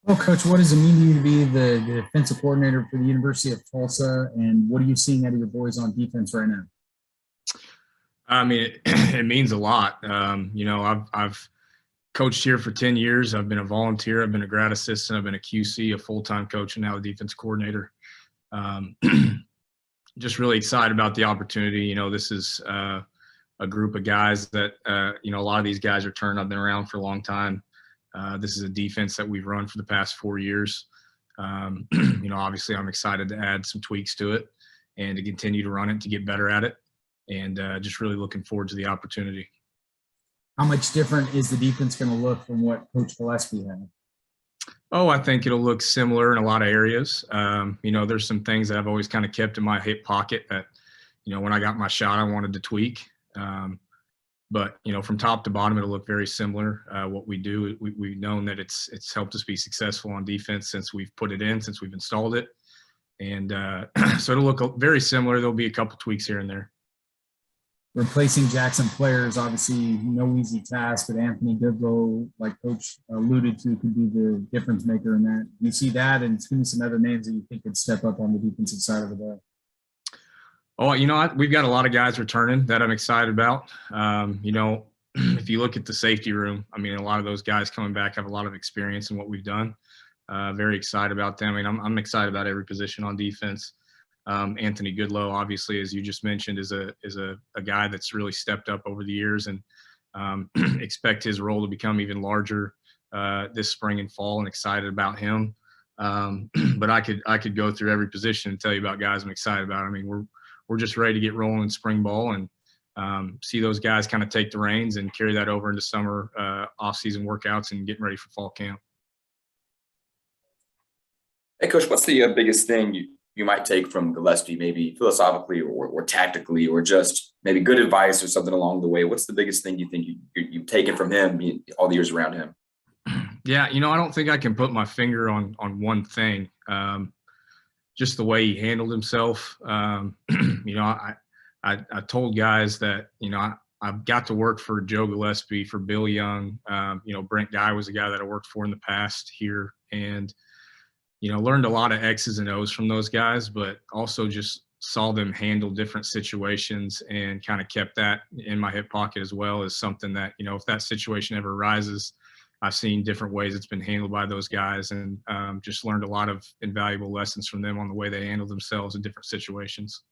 Well, Coach, what does it mean to you to be the defensive coordinator for the University of Tulsa, and what are you seeing out of your boys on defense right now? I mean, it means a lot. I've coached here for 10 years. I've been a volunteer. I've been a grad assistant. I've been a QC, a full-time coach, and now a defense coordinator. Um, just really excited about the opportunity. This is a group of guys that, a lot of these guys are turned. I've been around for a long time. This is a defense that we've run for the past 4 years. Obviously, I'm excited to add some tweaks to it and to continue to run it to get better at it. And just really looking forward to the opportunity. How much different is the defense going to look from what Coach Gillespie had? Oh, I think it'll look similar in a lot of areas. There's some things that I've always kind of kept in my hip pocket that, when I got my shot, I wanted to tweak. But from top to bottom, it'll look very similar. What we do, we've known that it's helped us be successful on defense since we've put it in, since we've installed it. And so it'll look very similar. There'll be a couple tweaks here and there. Replacing Jackson players, obviously, no easy task, but Anthony Goodlow, like Coach alluded to, could be the difference maker in that. You see that, and give me some other names that you think could step up on the defensive side of the ball. Oh, we've got a lot of guys returning that I'm excited about. If you look at the safety room, a lot of those guys coming back have a lot of experience in what we've done. Very excited about them. I'm excited about every position on defense. Anthony Goodlow, obviously, as you just mentioned, is a guy that's really stepped up over the years, and expect his role to become even larger this spring and fall, and excited about him. But I could go through every position and tell you about guys I'm excited about. We're just ready to get rolling in spring ball and see those guys kind of take the reins and carry that over into summer off-season workouts and getting ready for fall camp. Hey, Coach, what's the biggest thing you might take from Gillespie, maybe philosophically or tactically, or just maybe good advice or something along the way? What's the biggest thing you think you've taken from him all the years around him? Yeah, I don't think I can put my finger on one thing. Just the way he handled himself. I told guys that, I've got to work for Joe Gillespie, for Bill Young. Brent Guy was a guy that I worked for in the past here, and learned a lot of X's and O's from those guys, but also just saw them handle different situations and kind of kept that in my hip pocket as well as something that, if that situation ever arises, I've seen different ways it's been handled by those guys, and just learned a lot of invaluable lessons from them on the way they handle themselves in different situations.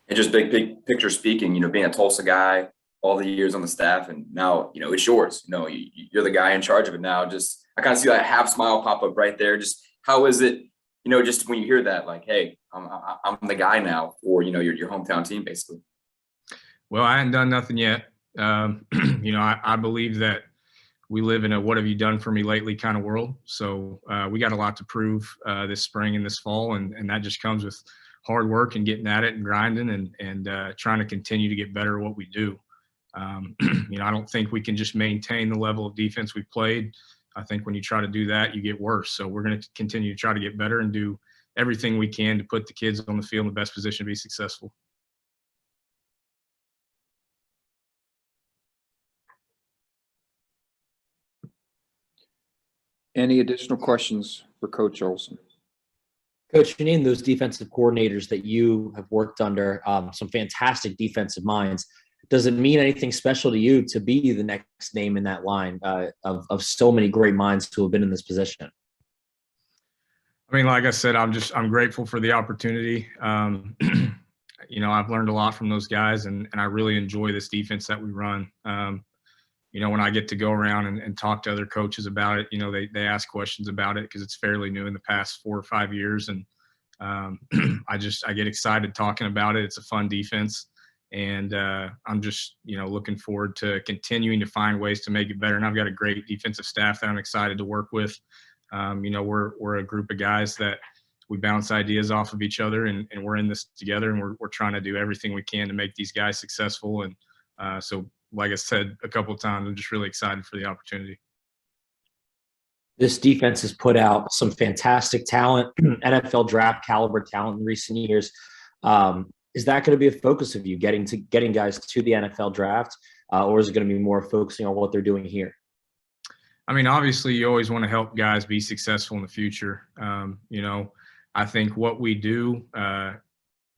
And just big picture speaking, being a Tulsa guy, all the years on the staff, and now, it's yours. You're the guy in charge of it now. Just I kind of see that half smile pop up right there. Just how is it, just when you hear that, like, hey, I'm the guy now for, your hometown team, basically. Well, I hadn't done nothing yet. I believe that we live in a what have you done for me lately kind of world. So we got a lot to prove this spring and this fall, and that just comes with hard work and getting at it and grinding and trying to continue to get better at what we do. I don't think we can just maintain the level of defense we played. I think when you try to do that, you get worse. So we're going to continue to try to get better and do everything we can to put the kids on the field in the best position to be successful. Any additional questions for Coach Olson? Coach, you named those defensive coordinators that you have worked under, some fantastic defensive minds. Does it mean anything special to you to be the next name in that line of so many great minds who have been in this position? Like I said, I'm grateful for the opportunity. I've learned a lot from those guys, and I really enjoy this defense that we run. When I get to go around and talk to other coaches about it, they ask questions about it because it's fairly new in the past 4 or 5 years. And I get excited talking about it. It's a fun defense. And I'm just, looking forward to continuing to find ways to make it better. And I've got a great defensive staff that I'm excited to work with. We're a group of guys that we bounce ideas off of each other, and we're in this together, and we're trying to do everything we can to make these guys successful. And so, like I said a couple of times, I'm just really excited for the opportunity. This defense has put out some fantastic talent, NFL draft caliber talent in recent years. Is that going to be a focus of you, getting guys to the NFL draft, or is it going to be more focusing on what they're doing here? I mean, obviously, you always want to help guys be successful in the future. I think what we do,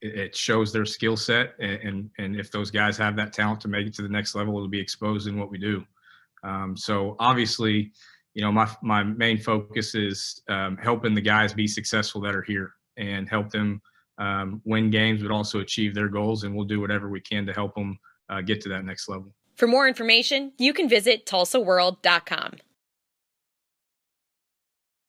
it shows their skill set, and if those guys have that talent to make it to the next level, it'll be exposed in what we do. So obviously, my main focus is helping the guys be successful that are here and help them win games, but also achieve their goals. And we'll do whatever we can to help them get to that next level. For more information, you can visit tulsaworld.com.